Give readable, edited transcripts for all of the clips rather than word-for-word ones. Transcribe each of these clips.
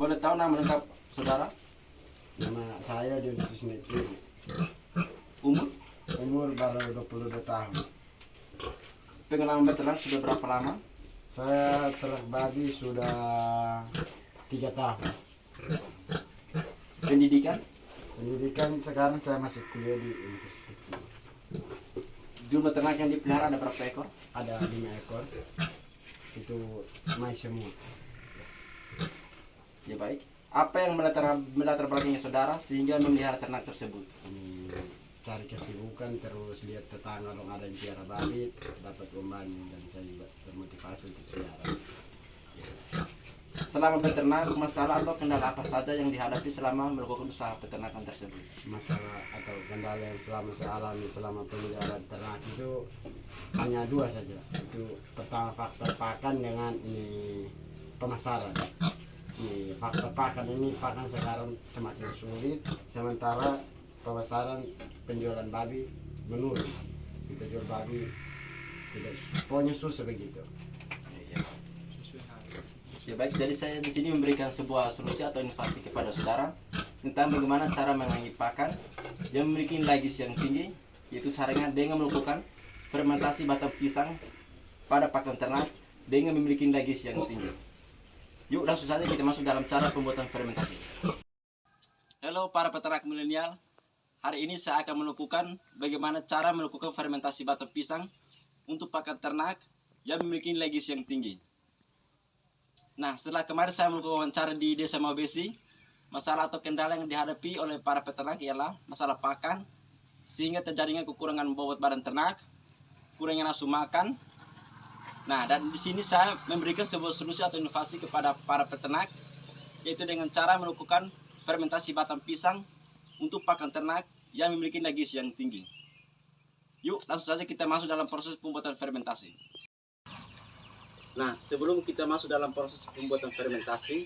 Boleh tahu nama lengkap saudara? Nama saya Dionysius Netri. Umur? Umur baru 22 tahun. Pengalaman beternak sudah berapa lama? Saya ternak babi sudah 3 tahun. Pendidikan? Pendidikan sekarang saya masih kuliah di Universitas Timur. Jumlah ternak yang dipelihara ada berapa ekor? Ada 5 ekor. Itu mai semua. Ya baik. Apa yang melatar belakangi saudara sehingga memelihara ternak tersebut? Ini cari kesibukan, terus lihat tetangga dong ada yang piara babi, dapat membantu dan saya juga termotivasi untuk piara. Selama beternak, masalah atau kendala apa saja yang dihadapi selama melakukan usaha peternakan tersebut? Masalah atau kendala yang selama saya alami selama pemeliharaan ternak itu hanya 2 saja. Itu pertama faktor pakan dengan ini pemasaran. Ini faktor pakan ini, pakan sekarang semakin sulit, sementara pemasaran penjualan babi menurun. Kita jual babi tidak, pokoknya susah begitu. Ya baik, jadi saya di sini memberikan sebuah solusi atau inovasi kepada saudara tentang bagaimana cara mengenai pakan yang memiliki nilai-gizi yang tinggi, yaitu caranya dengan melakukan fermentasi batang pisang pada pakan ternak dengan memiliki nilai-gizi yang tinggi. Yuk langsung saja kita masuk dalam cara pembuatan fermentasi. Halo para peternak milenial, hari ini saya akan melakukan bagaimana cara melakukan fermentasi batang pisang untuk pakan ternak yang memiliki nilai-gizi yang tinggi. Nah, setelah kemarin saya melakukan wawancara di Desa Mabesi, masalah atau kendala yang dihadapi oleh para peternak ialah masalah pakan, sehingga terjadinya kekurangan bobot badan ternak, kurangnya nafsu makan. Nah, dan di sini saya memberikan sebuah solusi atau inovasi kepada para peternak, yaitu dengan cara melakukan fermentasi batang pisang untuk pakan ternak yang memiliki nilai gizi yang tinggi. Yuk, langsung saja kita masuk dalam proses pembuatan fermentasi. Nah, sebelum kita masuk dalam proses pembuatan fermentasi,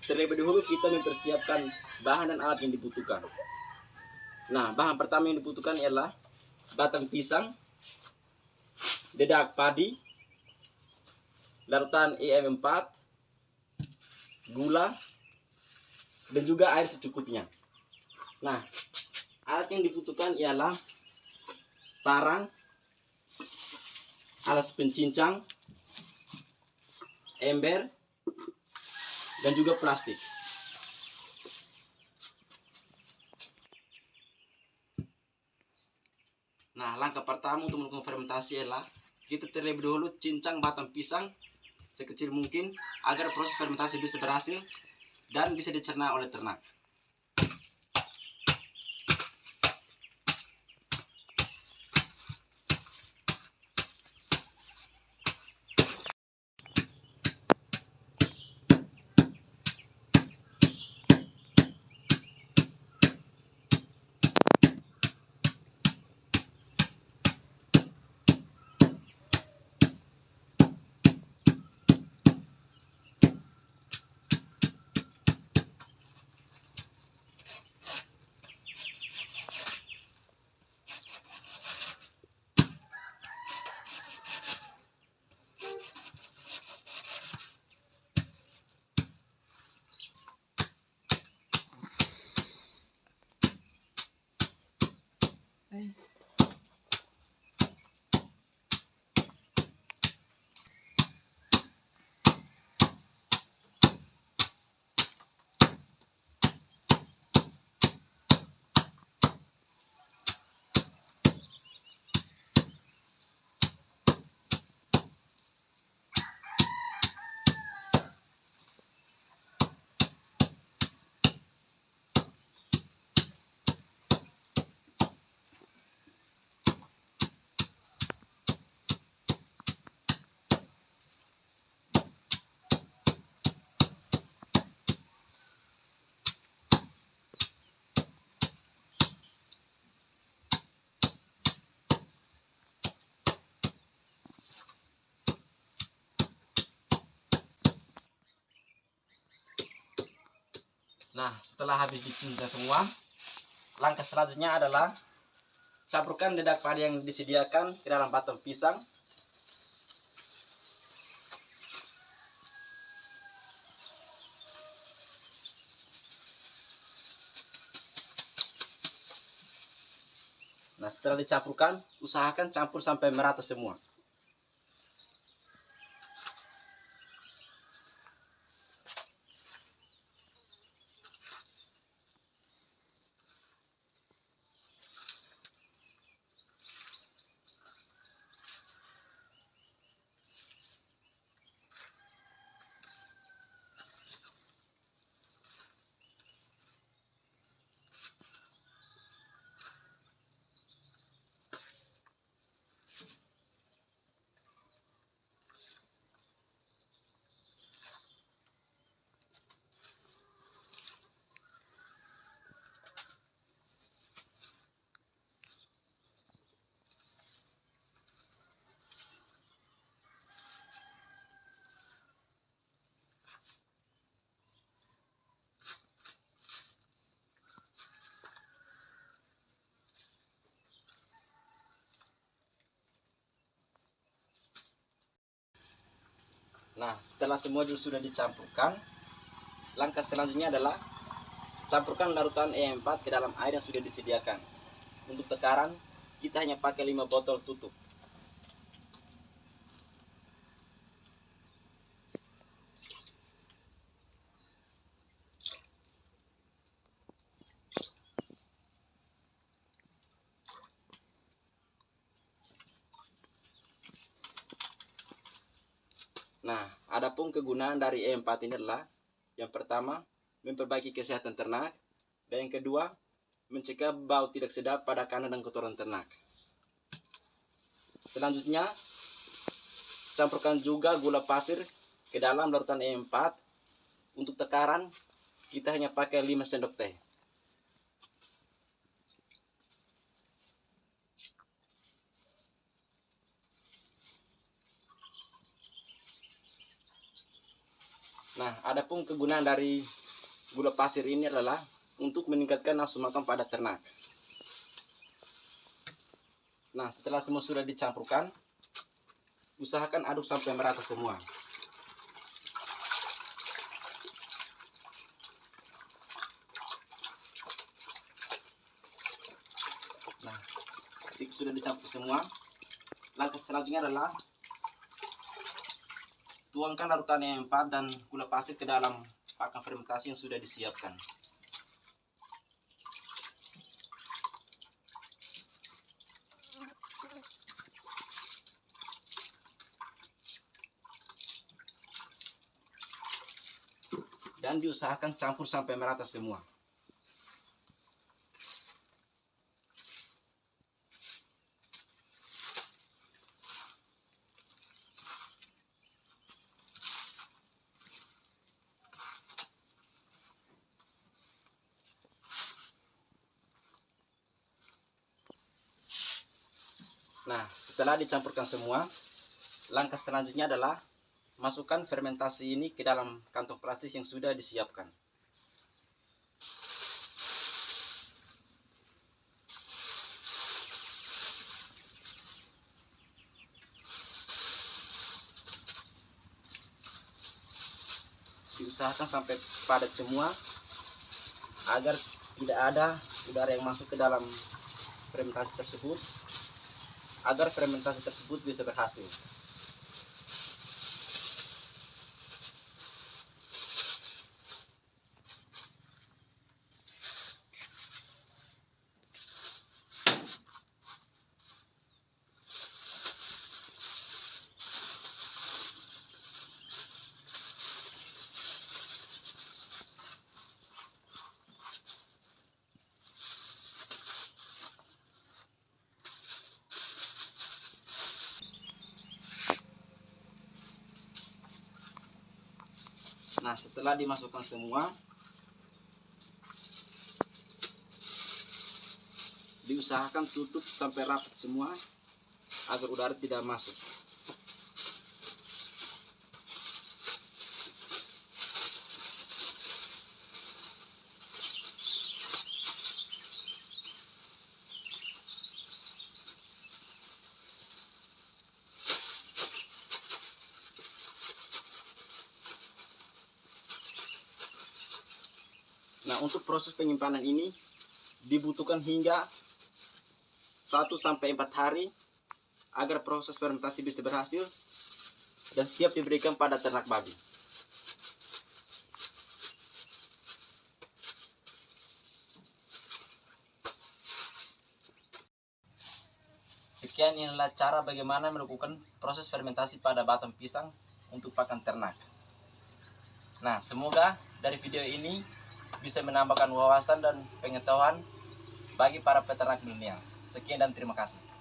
terlebih dahulu kita mempersiapkan bahan dan alat yang dibutuhkan. Nah, bahan pertama yang dibutuhkan ialah batang pisang, dedak padi, larutan EM4, gula, dan juga air secukupnya. Nah, alat yang dibutuhkan ialah parang, alas pencincang, ember, dan juga plastik. Nah, langkah pertama untuk melakukan fermentasi adalah kita terlebih dahulu cincang batang pisang sekecil mungkin agar proses fermentasi bisa berhasil dan bisa dicerna oleh ternak. Nah, setelah habis dicincang semua, langkah selanjutnya adalah campurkan dedak padi yang disediakan ke dalam batang pisang. Nah, setelah dicampurkan, usahakan campur sampai merata semua. Nah, setelah semua sudah dicampurkan, langkah selanjutnya adalah campurkan larutan E4 ke dalam air yang sudah disediakan. Untuk takaran, kita hanya pakai 5 botol tutup. Nah, adapun kegunaan dari E4 ini adalah yang pertama, memperbaiki kesehatan ternak, dan yang kedua, mencegah bau tidak sedap pada kandang dan kotoran ternak. Selanjutnya, campurkan juga gula pasir ke dalam larutan E4. Untuk takaran, kita hanya pakai 5 sendok teh. Nah, adapun kegunaan dari gula pasir ini adalah untuk meningkatkan nafsu makan pada ternak. Nah, setelah semua sudah dicampurkan, usahakan aduk sampai merata semua. Nah, ketika sudah dicampur semua, langkah selanjutnya adalah tuangkan larutan yang 4 dan gula pasir ke dalam pakan fermentasi yang sudah disiapkan. Dan diusahakan campur sampai merata semua. Nah, setelah dicampurkan semua, langkah selanjutnya adalah masukkan fermentasi ini ke dalam kantong plastik yang sudah disiapkan. Diusahakan sampai padat semua agar tidak ada udara yang masuk ke dalam fermentasi tersebut, agar fermentasi tersebut bisa berhasil. Nah, setelah dimasukkan semua, diusahakan tutup sampai rapat semua agar udara tidak masuk. Nah, untuk proses penyimpanan ini dibutuhkan hingga 1 sampai 4 hari agar proses fermentasi bisa berhasil dan siap diberikan pada ternak babi. Sekian inilah cara bagaimana melakukan proses fermentasi pada batang pisang untuk pakan ternak. Nah, semoga dari video ini bisa menambahkan wawasan dan pengetahuan bagi para peternak milenial. Sekian dan terima kasih.